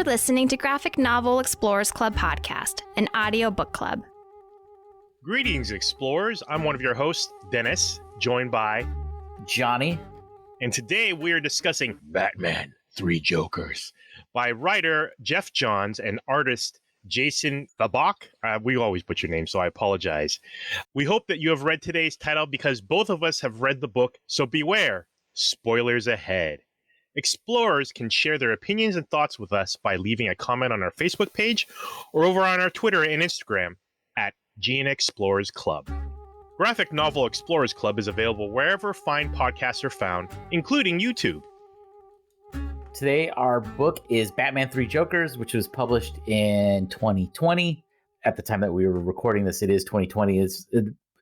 You're listening to Graphic Novel Explorers Club podcast, an audio book club. Greetings, explorers. I'm one of your hosts, Dennis, joined by Johnny. And today we are discussing Batman, Three Jokers by writer Geoff Johns and artist Jason Fabok. We always butcher your name, so I apologize. We hope that you have read today's title because both of us have read the book, so beware, spoilers ahead. Explorers can share their opinions and thoughts with us by leaving a comment on our Facebook page or over on our Twitter and Instagram at GN Explorers Club. Graphic Novel Explorers Club is available wherever fine podcasts are found, including YouTube. Today, our book is Batman Three Jokers, which was published in 2020. At the time that we were recording this, it is 2020. This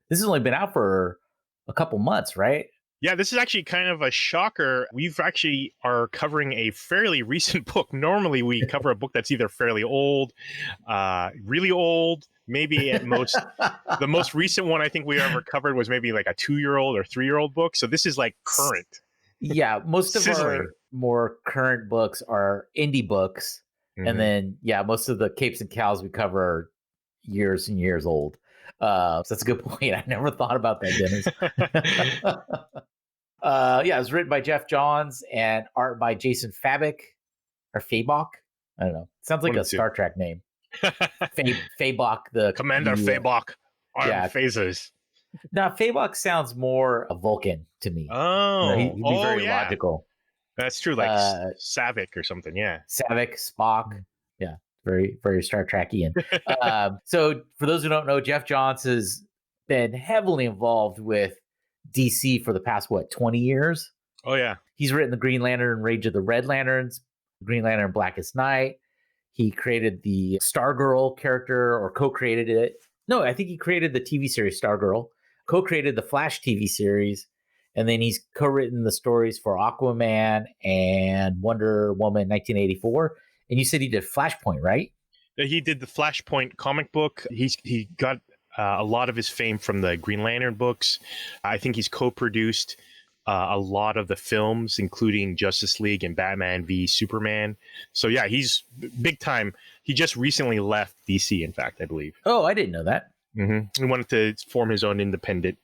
has only been out for a couple months, right? Yeah, this is actually kind of a shocker. We've actually are covering a fairly recent book. Normally, we cover a book that's either fairly old, really old, more at most. The most recent one I think we ever covered was maybe like a 2-year-old or 3-year-old book. So this is like current. Yeah, most of Sizzling. our more current books are indie books. Mm-hmm. And then, most of the capes and cows we cover are years and years old. So that's a good point. I never thought about that, Dennis. It was written by Geoff Johns and art by Jason Fabok or Fabok. I don't know. Sounds like a Star Trek name. Fabok, the Commander Fabok. Phasers. Now, Fabok sounds more a Vulcan to me. Oh, he'd be very logical. That's true, like Savik or something, yeah. Savik, Spock, yeah, very, very Star Trekian. So, for those who don't know, Geoff Johns has been heavily involved with DC for the past, 20 years? Oh, yeah. He's written the Green Lantern, Rage of the Red Lanterns, Green Lantern, Blackest Night. He created the Stargirl character, or co-created it. No, I think he created the TV series Stargirl, co-created the Flash TV series, and then he's co-written the stories for Aquaman and Wonder Woman 1984. And you said he did Flashpoint, right? He did the Flashpoint comic book. He got a lot of his fame from the Green Lantern books. I think he's co-produced a lot of the films, including Justice League and Batman v Superman. So yeah, he's big time. He just recently left DC, in fact, I believe. Oh, I didn't know that. Mm-hmm. He wanted to form his own independent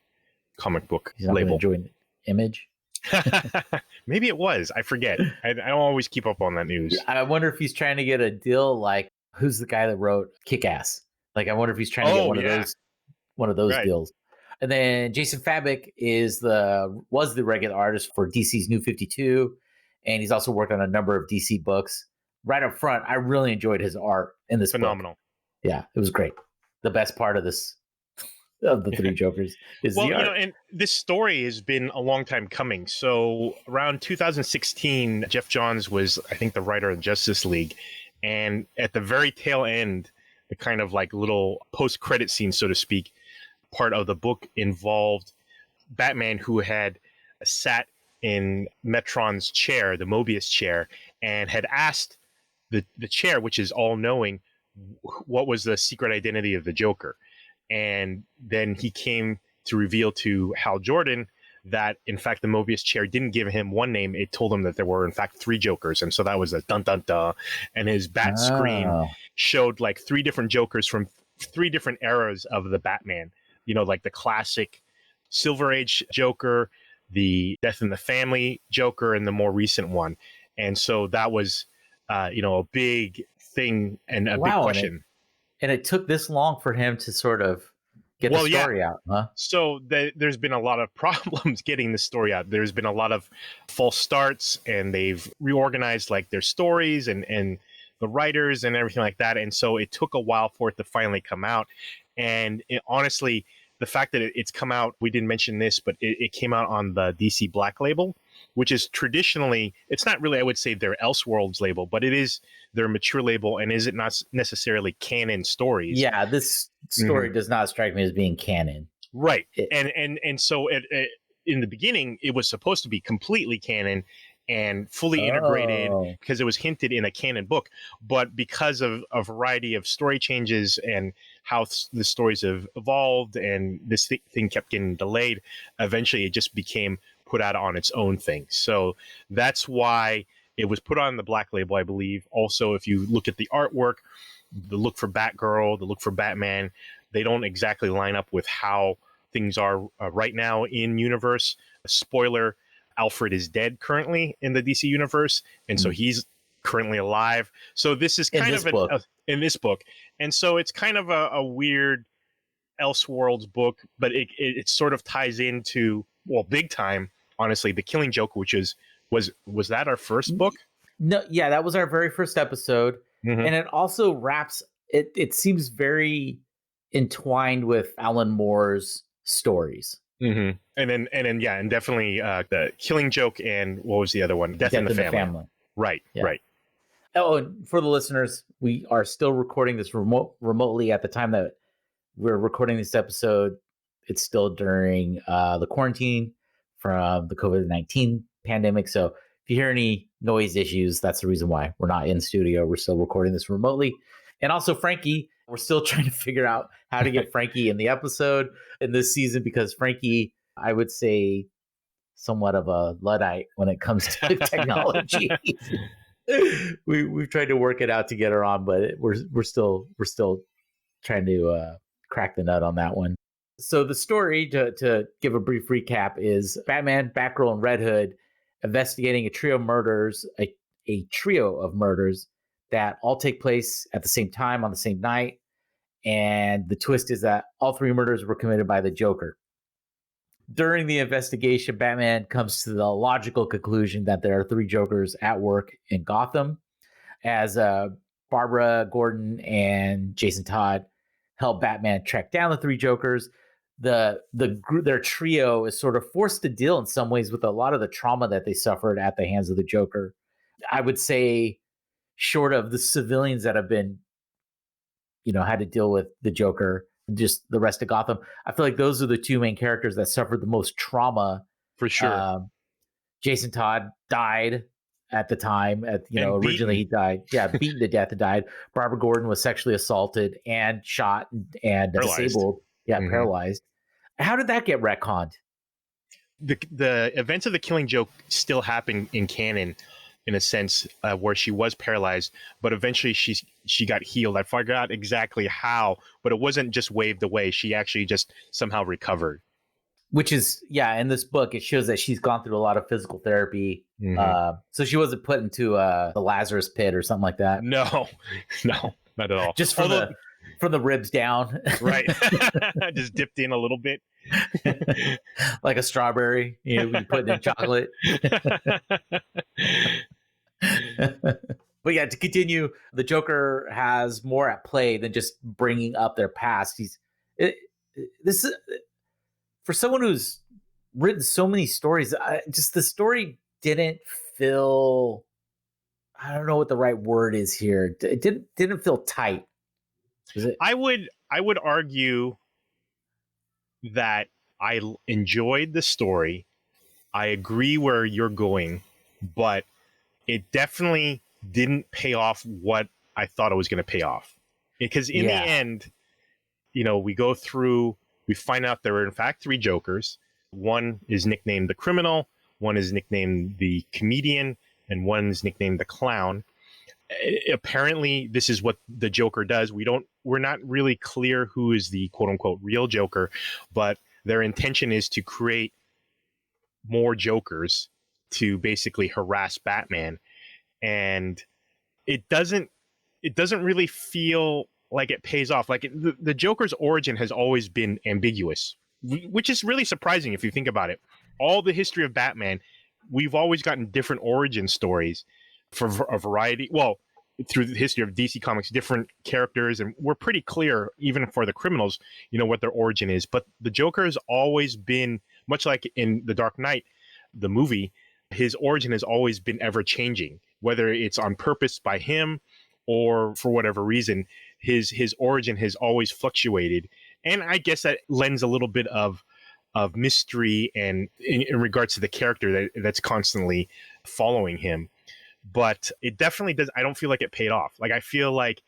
comic book He's not label. Join Image. Maybe it was. I forget. I don't always keep up on that news. I wonder if he's trying to get a deal like, who's the guy that wrote Kick-Ass? Like, I wonder if he's trying to get one of those deals. And then Jason Fabok was the regular artist for DC's New 52, and he's also worked on a number of DC books. Right up front, I really enjoyed his art in this Phenomenal. book. Yeah, it was great. The best part of the Three Jokers is the art. And this story has been a long time coming. So around 2016, Geoff Johns was, I think, the writer of Justice League. And at the very tail end, the kind of like little post-credit scene, so to speak, part of the book involved Batman, who had sat in Metron's chair, the Mobius chair, and had asked the chair, which is all-knowing, what was the secret identity of the Joker. And then he came to reveal to Hal Jordan that, in fact, the Mobius chair didn't give him one name. It told him that there were, in fact, 3 Jokers. And so that was a dun-dun-dun. And his bat screen showed like 3 different Jokers from 3 different eras of the Batman. You know, like the classic Silver Age Joker, the Death in the Family Joker, and the more recent one. And so that was, a big thing and a big question. And it took this long for him to sort of get the story out, huh? So there's been a lot of problems getting the story out. There's been a lot of false starts, and they've reorganized like their stories and the writers and everything like that. And so it took a while for it to finally come out. And honestly, the fact that it's come out, we didn't mention this, but it came out on the DC Black label, which is traditionally, it's not really, I would say, their Elseworlds label, but it is their mature label, and is it not necessarily canon stories? Yeah, this story does not strike me as being canon. Right. And so in the beginning, it was supposed to be completely canon and fully integrated because it was hinted in a canon book. But because of a variety of story changes and how the stories have evolved and this thing kept getting delayed, eventually it just became put out on its own thing. So that's why It was put on the Black Label, I believe. Also, if you look at the artwork, the look for Batgirl, the look for Batman, they don't exactly line up with how things are right now in universe. Spoiler, Alfred is dead currently in the DC universe, and so he's currently alive. So this is kind of in this book. And so it's kind of a weird Elseworlds book, but it sort of ties into, well, big time, honestly, The Killing Joke, which was that our first book? No, yeah, that was our very first episode. Mm-hmm. And it also wraps, it seems very entwined with Alan Moore's stories. Mm-hmm. And then yeah, and definitely the Killing Joke, and what was the other one? Death in the Family. Right, yeah. Right. Oh, and for the listeners, we are still recording this remotely at the time that we're recording this episode. It's still during the quarantine from the COVID-19 pandemic. So if you hear any noise issues, that's the reason why we're not in studio. We're still recording this remotely. And also Frankie, we're still trying to figure out how to get Frankie in the episode in this season, because Frankie, I would say, somewhat of a Luddite when it comes to technology. We've tried to work it out to get her on, but we're still trying to crack the nut on that one. So the story, to give a brief recap, is Batman, Batgirl, and Red Hood investigating a trio of murders that all take place at the same time on the same night. And the twist is that all three murders were committed by the Joker. During the investigation, Batman comes to the logical conclusion that there are three Jokers at work in Gotham, as Barbara Gordon and Jason Todd help Batman track down the three Jokers. Their trio is sort of forced to deal in some ways with a lot of the trauma that they suffered at the hands of the Joker. I would say, short of the civilians that have been, had to deal with the Joker, just the rest of Gotham, I feel like those are the two main characters that suffered the most trauma. For sure. Jason Todd died at the time. Originally he died. Yeah, beaten to death and died. Barbara Gordon was sexually assaulted and shot and disabled. Yeah, paralyzed. How did that get retconned? The events of The Killing Joke still happen in canon, in a sense, where she was paralyzed, but eventually she got healed. I forgot exactly how, but it wasn't just waved away. She actually just somehow recovered. Which is, in this book, it shows that she's gone through a lot of physical therapy. So she wasn't put into the Lazarus pit or something like that. No, not at all. Just from the ribs down. Right. Just dipped in a little bit. Like a strawberry, we put in chocolate. But yeah, to continue, the Joker has more at play than just bringing up their past. This is, for someone who's written so many stories, the story didn't feel, I don't know what the right word is here. It didn't feel tight. I would argue that I enjoyed the story. I agree where you're going, but it definitely didn't pay off what I thought it was going to pay off. Because in the end, we go through, we find out there are in fact three Jokers. One is nicknamed the Criminal, one is nicknamed the Comedian, and one is nicknamed the Clown. Apparently this is what the Joker does. We're not really clear who is the quote unquote real Joker, but their intention is to create more Jokers to basically harass Batman. And it doesn't really feel like it pays off. Like the Joker's origin has always been ambiguous, which is really surprising if you think about it. All the history of Batman, we've always gotten different origin stories for a variety. Well, through the history of DC Comics, different characters, and we're pretty clear, even for the criminals, what their origin is. But the Joker has always been, much like in The Dark Knight, the movie, his origin has always been ever changing, whether it's on purpose by him or for whatever reason. His origin has always fluctuated, and I guess that lends a little bit of mystery and in regards to the character that's constantly following him. But it definitely does. I don't feel like it paid off. Like, I feel like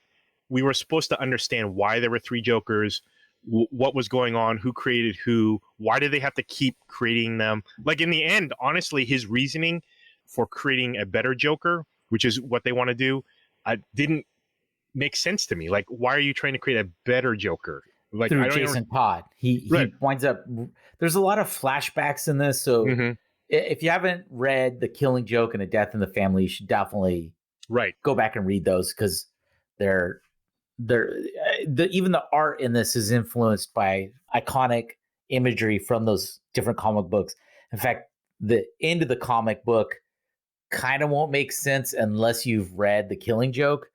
we were supposed to understand why there were three Jokers, what was going on, who created who, why did they have to keep creating them? Like, in the end, honestly, his reasoning for creating a better Joker, which is what they want to do, didn't make sense to me. Like, why are you trying to create a better Joker? Like, through Jason Todd. He winds up. There's a lot of flashbacks in this, so if you haven't read The Killing Joke and A Death in the Family, you should definitely go back and read those, because even the art in this is influenced by iconic imagery from those different comic books. In fact, the end of the comic book kind of won't make sense unless you've read The Killing Joke.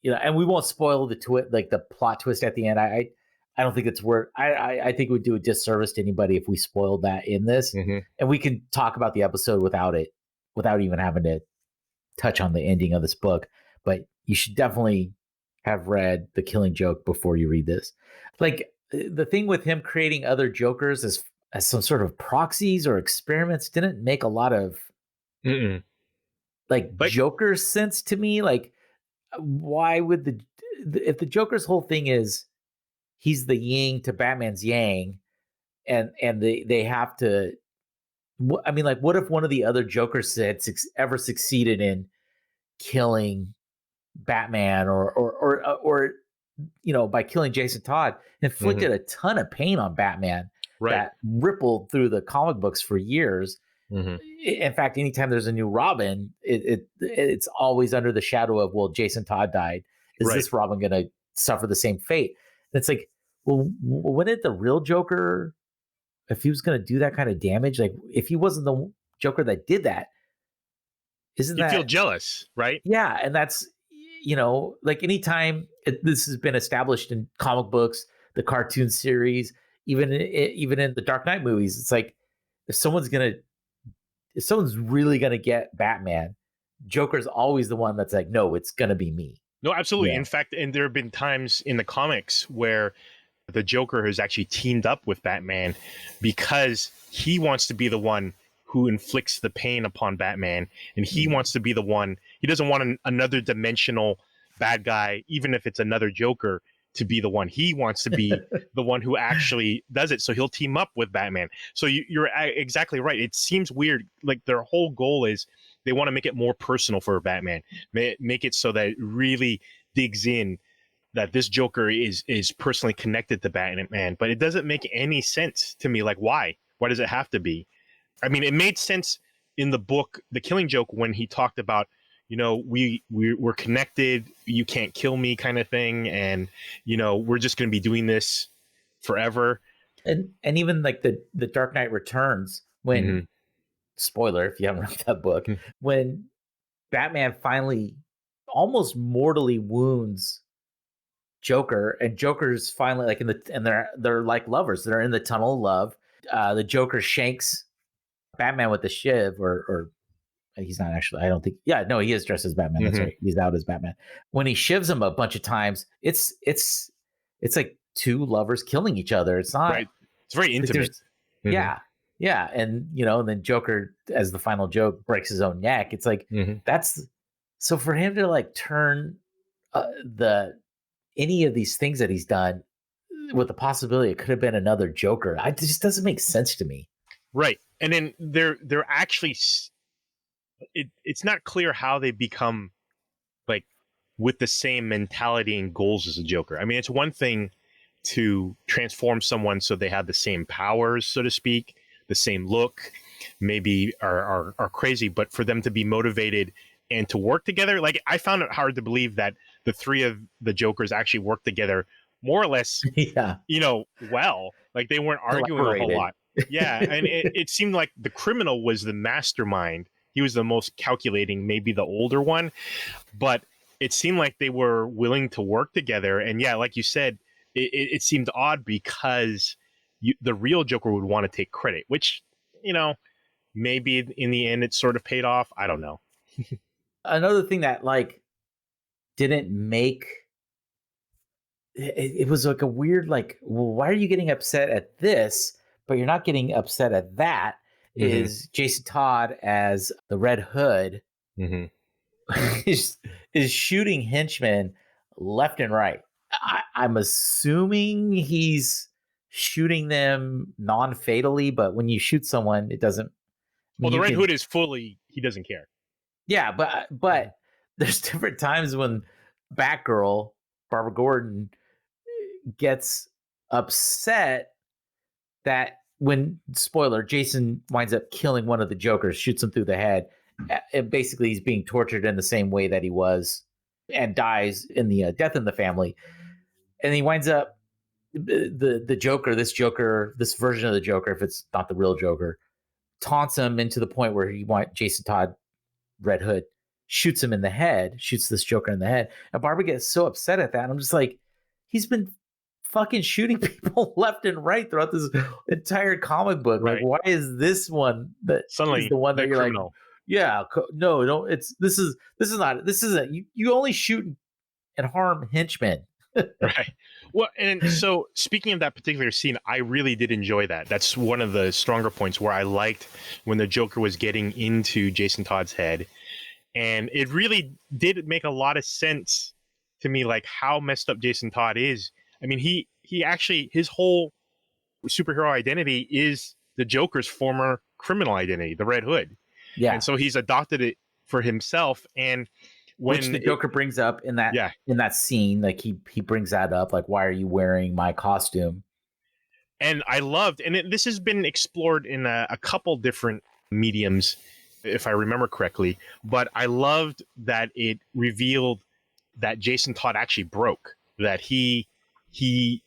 And we won't spoil the plot twist at the end. I don't think it's worth. I think it would do a disservice to anybody if we spoiled that in this. And we can talk about the episode without even having to touch on the ending of this book. But you should definitely have read The Killing Joke before you read this. Like, the thing with him creating other Jokers as some sort of proxies or experiments didn't make a lot of Joker sense to me. Like, why would if the Joker's whole thing is he's the yin to Batman's yang, and they have to, I mean, like, what if one of the other Jokers had ever succeeded in killing Batman or by killing Jason Todd, inflicted a ton of pain on Batman that rippled through the comic books for years. In fact, anytime there's a new Robin, it's always under the shadow of, well, Jason Todd died. Is this Robin going to suffer the same fate? And it's like, well, wouldn't the real Joker, if he was going to do that kind of damage, like, if he wasn't the Joker that did that, you feel jealous, right? Yeah, and that's, like, anytime this has been established in comic books, the cartoon series, even in the Dark Knight movies, it's like, if someone's really gonna get Batman, Joker's always the one that's like, no, it's gonna be me. No, absolutely. Yeah. In fact, and there have been times in the comics where the Joker has actually teamed up with Batman because he wants to be the one who inflicts the pain upon Batman, and he wants to be the one. He doesn't want another dimensional bad guy, even if it's another Joker, to be the one. He wants to be the one who actually does it. So he'll team up with Batman. So you're exactly right. It seems weird. Like, their whole goal is they want to make it more personal for Batman. Make it so that it really digs in that this Joker is personally connected to Batman. But it doesn't make any sense to me. Like, why? Why does it have to be? I mean, it made sense in the book, The Killing Joke, when he talked about, we're connected, you can't kill me kind of thing. And, we're just going to be doing this forever. And even like the Dark Knight Returns, when, spoiler, if you haven't read that book, when Batman finally almost mortally wounds Joker, and Joker's finally like they're like lovers. They're in the tunnel of love. The Joker shanks Batman with the shiv, or he's not actually, I don't think. Yeah, no, he is dressed as Batman. That's right. He's out as Batman. When he shivs him a bunch of times, it's like two lovers killing each other. It's not right. It's very intimate. Yeah. Yeah. And and then Joker, as the final joke, breaks his own neck. It's like that's so for him to like turn any of these things that he's done with the possibility it could have been another Joker. It just doesn't make sense to me. Right. And then they're actually, it's not clear how they become like with the same mentality and goals as a Joker. I mean, it's one thing to transform someone so they have the same powers, so to speak, the same look, maybe are crazy, but for them to be motivated and to work together, like, I found it hard to believe that the three of the Jokers actually worked together more or less, well, like they weren't arguing a whole lot. Yeah. And it seemed like the criminal was the mastermind. He was the most calculating, maybe the older one, but it seemed like they were willing to work together. And yeah, like you said, it seemed odd because the real Joker would want to take credit, which, maybe in the end it sort of paid off. I don't know. Another thing that like didn't make it was like a weird, like, well, why are you getting upset at this, but you're not getting upset at that? Is Jason Todd as the Red Hood is shooting henchmen left and right. I'm assuming he's shooting them non-fatally, but when you shoot someone, it doesn't. Well, the Red Hood is he doesn't care. Yeah, but there's different times when Batgirl, Barbara Gordon, gets upset that when, spoiler, Jason winds up killing one of the Jokers, shoots him through the head, and basically he's being tortured in the same way that he was and dies in the Death in the Family. And he winds up, the Joker, this version of the Joker, if it's not the real Joker, taunts him into the point where Jason Todd, Red Hood, shoots him in the head, shoots this Joker in the head. And Barbara gets so upset at that. I'm just like, he's been fucking shooting people left and right throughout this entire comic book. Like, why is this one that suddenly is the one that you're criminal? Like, yeah, no, this isn't. You only shoot and harm henchmen. Right. Well, and so speaking of that particular scene, I really did enjoy that. That's one of the stronger points where I liked when the Joker was getting into Jason Todd's head. And it really did make a lot of sense to me, like how messed up Jason Todd is. I mean, he actually, his whole superhero identity is the Joker's former criminal identity, the Red Hood. Yeah. And so he's adopted it for himself. And which the Joker brings up in that scene, like he brings that up, like, why are you wearing my costume? And I loved, and this has been explored in a couple different mediums, if I remember correctly, but I loved that it revealed that Jason Todd actually broke, that he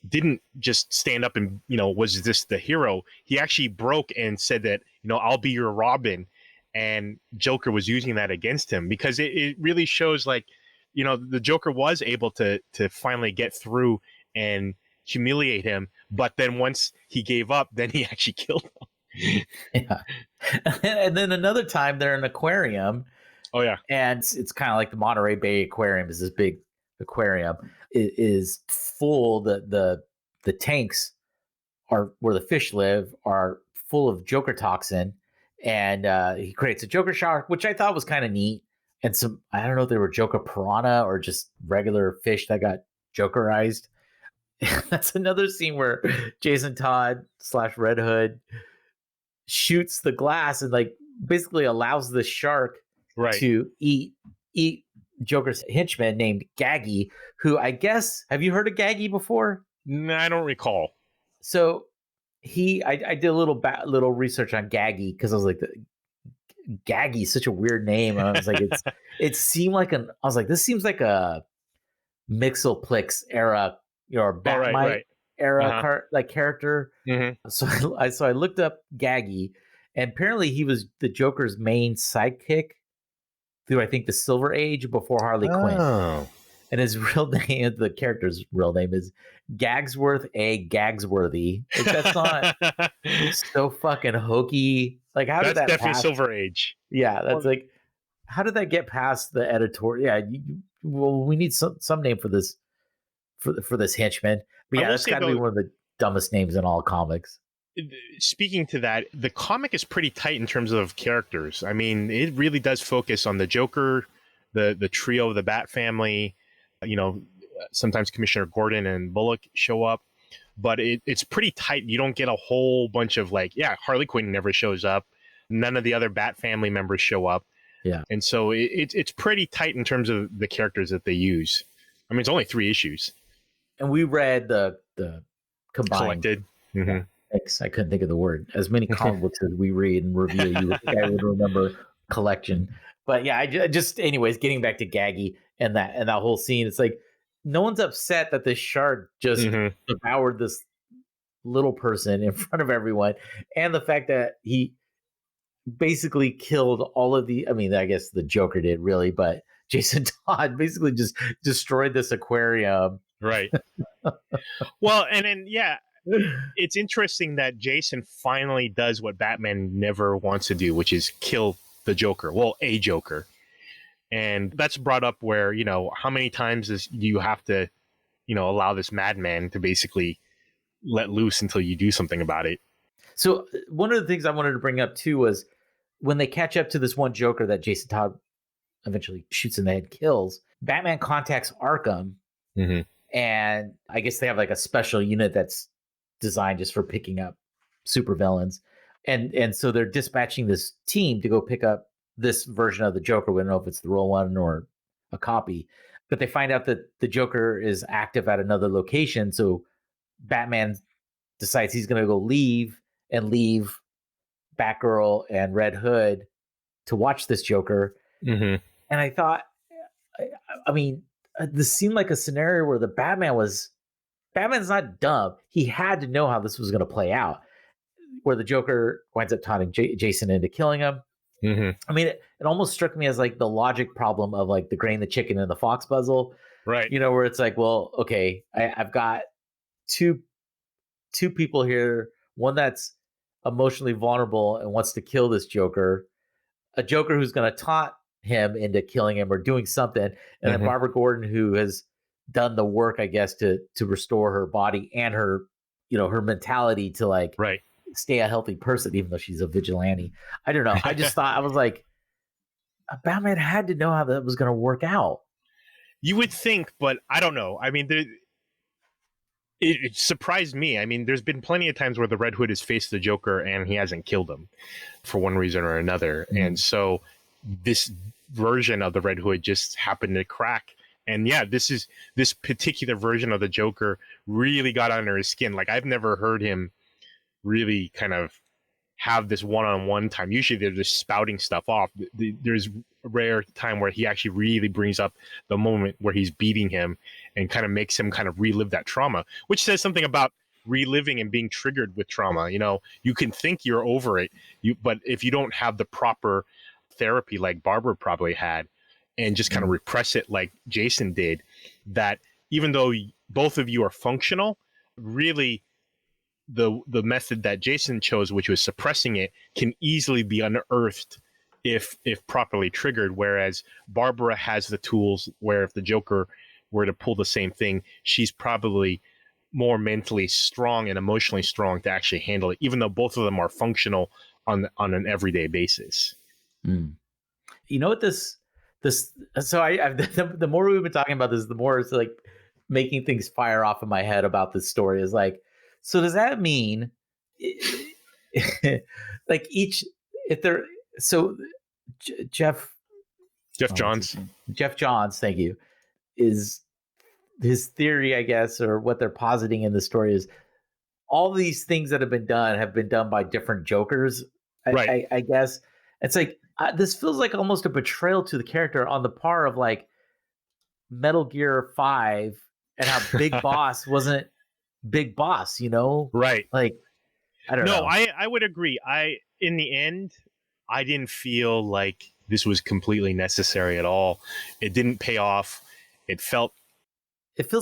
didn't just stand up and, was this the hero? He actually broke and said that, I'll be your Robin. And Joker was using that against him, because it really shows, like, the Joker was able to finally get through and humiliate him. But then once he gave up, then he actually killed him. Yeah. And then another time they're in an aquarium. Oh, yeah. And it's kind of like the Monterey Bay Aquarium is this big aquarium. It is full. The tanks are where the fish live are full of Joker toxin. And he creates a Joker shark, which I thought was kind of neat. And some, I don't know if they were Joker piranha or just regular fish that got Jokerized. That's another scene where Jason Todd / Red Hood shoots the glass and like basically allows the shark to eat Joker's henchman named Gaggy, who I guess, have you heard of Gaggy before? No, I don't recall. So I did a little research on Gaggy because I was like, Gaggy is such a weird name. And I was like, it seemed like this seems like a Mixelplex era, Batmite era like character. Mm-hmm. So I looked up Gaggy, and apparently he was the Joker's main sidekick through, I think, the Silver Age before Harley Quinn. And his real name, the character's real name, is Gagsworth A. Gagsworthy. Like, that's not so fucking hokey. Like, how did that definitely pass? Silver Age. Yeah, that's like, how did that get past the editorial? Yeah, well, we need some name for this for this henchman. But yeah, that's got to be one of the dumbest names in all comics. Speaking to that, the comic is pretty tight in terms of characters. I mean, it really does focus on the Joker, the trio of the Bat family. Sometimes Commissioner Gordon and Bullock show up, but it's pretty tight. You don't get a whole bunch of Harley Quinn never shows up. None of the other Bat family members show up. Yeah. And so it's pretty tight in terms of the characters that they use. I mean, it's only 3 issues. And we read the combined. Collected. Mm-hmm. Thanks. I couldn't think of the word. As many comic books as we read and review, I would remember collection. But yeah, I just, anyways, getting back to Gaggy and that whole scene, it's like no one's upset that this shark just devoured this little person in front of everyone, and the fact that he basically killed all of the. I mean, I guess the Joker did really, but Jason Todd basically just destroyed this aquarium. Right. Well, and then it's interesting that Jason finally does what Batman never wants to do, which is kill the Joker. Well, a Joker. And that's brought up where, how many times do you have to, allow this madman to basically let loose until you do something about it? So one of the things I wanted to bring up too was when they catch up to this one Joker that Jason Todd eventually shoots in the head, kills, Batman contacts Arkham. Mm-hmm. And I guess they have like a special unit that's designed just for picking up supervillains. And so they're dispatching this team to go pick up this version of the Joker. We don't know if it's the real one or a copy, but they find out that the Joker is active at another location. So Batman decides he's going to go leave Batgirl and Red Hood to watch this Joker. Mm-hmm. And I thought, I mean, this seemed like a scenario where Batman's not dumb. He had to know how this was going to play out, where the Joker winds up taunting Jason into killing him. Mm-hmm. I mean, it almost struck me as like the logic problem of like the grain, the chicken, and the fox puzzle. Right. You know, where it's like, well, okay, I've got two people here. One that's emotionally vulnerable and wants to kill this Joker. A Joker who's going to taunt him into killing him or doing something. And then Barbara Gordon, who has done the work, I guess, to restore her body and her, her mentality to like stay a healthy person, even though she's a vigilante. I don't know. I just thought, I was like, Batman had to know how that was going to work out. You would think, but I don't know. I mean, it surprised me. I mean, there's been plenty of times where the Red Hood has faced the Joker and he hasn't killed him for one reason or another. Mm-hmm. And so this version of the Red Hood just happened to crack. And yeah, this particular version of the Joker really got under his skin. Like, I've never heard him really kind of have this one-on-one time. Usually they're just spouting stuff off. There's a rare time where he actually really brings up the moment where he's beating him and kind of makes him kind of relive that trauma, which says something about reliving and being triggered with trauma. You can think you're over it, but if you don't have the proper therapy like Barbara probably had and just kind of repress it like Jason did, that even though both of you are functional, really the method that Jason chose, which was suppressing it, can easily be unearthed if properly triggered, whereas Barbara has the tools where if the Joker were to pull the same thing, she's probably more mentally strong and emotionally strong to actually handle it, even though both of them are functional on an everyday basis. You know what this so the more we've been talking about this, the more it's like making things fire off in my head about this story. Is like, so does that mean like Geoff Johns, thank you, is his theory, I guess, or what they're positing in the story is all these things that have been done by different Jokers. Right. I guess it's like this feels like almost a betrayal to the character on the par of like Metal Gear 5 and how Big Boss wasn't Big Boss, Right. Like, I don't know. No, I would agree. In the end, I didn't feel like this was completely necessary at all. It didn't pay off. It feels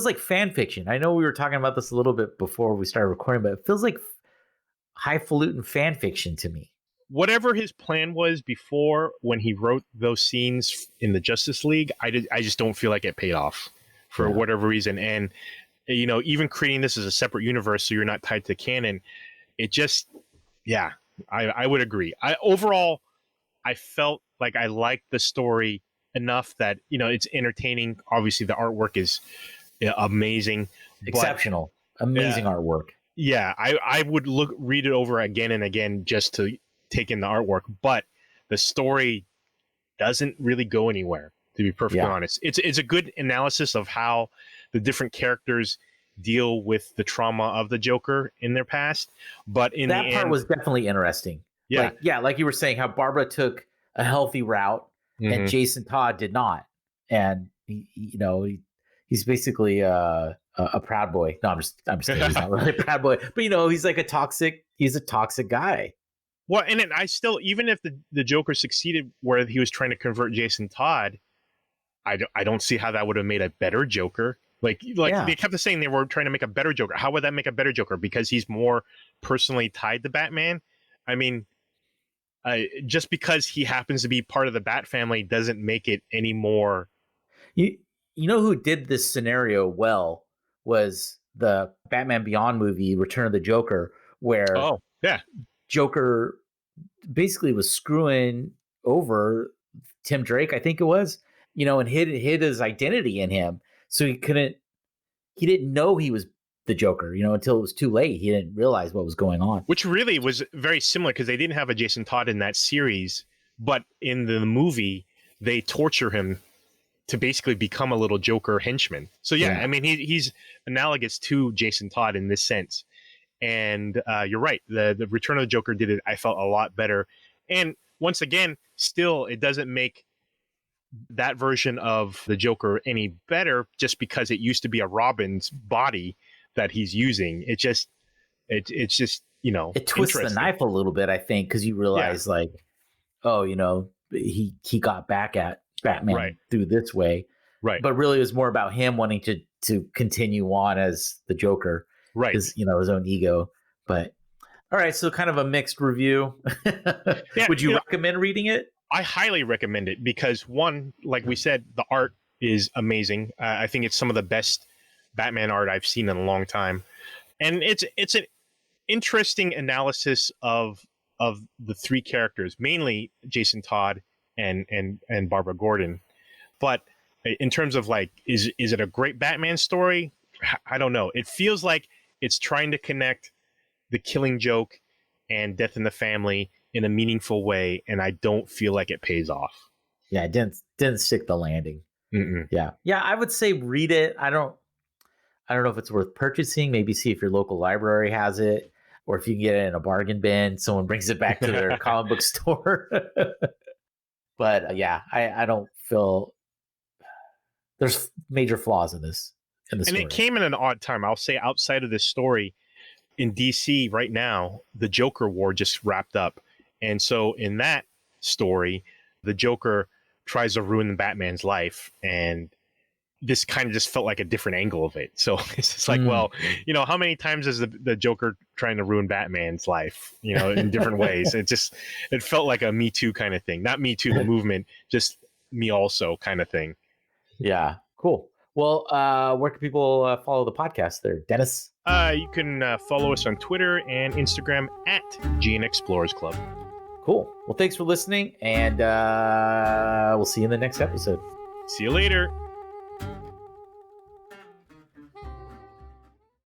like fan fiction. I know we were talking about this a little bit before we started recording, but it feels like highfalutin fan fiction to me. Whatever his plan was before when he wrote those scenes in the Justice League, I just don't feel like it paid off for whatever reason. And, even creating this as a separate universe so you're not tied to canon, it just, I would agree. Overall, I felt like I liked the story enough that, it's entertaining. Obviously, the artwork is amazing. Exceptional. Amazing artwork. Yeah, I would read it over again and again just to take in the artwork, but the story doesn't really go anywhere, to be perfectly honest. It's a good analysis of how the different characters deal with the trauma of the Joker in their past, but in that the part end, was definitely interesting. Like you were saying, how Barbara took a healthy route and Jason Todd did not, and he's basically a proud boy. No, I'm just kidding. He's not really a proud boy, but he's like a toxic guy. Well, and then I still, even if the Joker succeeded where he was trying to convert Jason Todd, I don't see how that would have made a better Joker. Like they kept saying they were trying to make a better Joker. How would that make a better Joker? Because he's more personally tied to Batman? I mean, just because he happens to be part of the Bat family doesn't make it any more. You know who did this scenario well was the Batman Beyond movie, Return of the Joker, where Joker basically was screwing over Tim Drake, I think it was, and hid his identity in him. So he didn't know he was the Joker, until it was too late. He didn't realize what was going on. Which really was very similar because they didn't have a Jason Todd in that series But in the movie, they torture him to basically become a little Joker henchman. So yeah. I mean, he's analogous to Jason Todd in this sense. And you're right. The Return of the Joker did it, I felt, a lot better. And once again, still, it doesn't make that version of the Joker any better just because it used to be a Robin's body that he's using. It's just, it twists the knife a little bit, I think, because you realize like, oh, he got back at Batman through this way. Right. But really it was more about him wanting to continue on as the Joker. Right. His own ego. But all right, so kind of a mixed review. Would you recommend reading it? I highly recommend it because, one, like we said, the art is amazing. I think it's some of the best Batman art I've seen in a long time. And it's an interesting analysis of the three characters, mainly Jason Todd and Barbara Gordon. But in terms of like, is it a great Batman story? I don't know. It feels like it's trying to connect The Killing Joke and Death in the Family in a meaningful way, and I don't feel like it pays off. Yeah, it didn't stick the landing. Mm-mm. Yeah, I would say read it. I don't know if it's worth purchasing. Maybe see if your local library has it, or if you can get it in a bargain bin. Someone brings it back to their comic book store. But I don't feel there's major flaws in this. In the story. And it came in an odd time. I'll say outside of this story, in DC right now, the Joker War just wrapped up. And so in that story, the Joker tries to ruin Batman's life. And this kind of just felt like a different angle of it. So it's just like, well, how many times is the Joker trying to ruin Batman's life, in different ways? It felt like a Me Too kind of thing. Not Me Too, the movement, just me also kind of thing. Yeah, cool. Well, where can people follow the podcast there, Dennis? You can follow us on Twitter and Instagram at GN Explorers Club. Cool. Well, thanks for listening, and we'll see you in the next episode. See you later.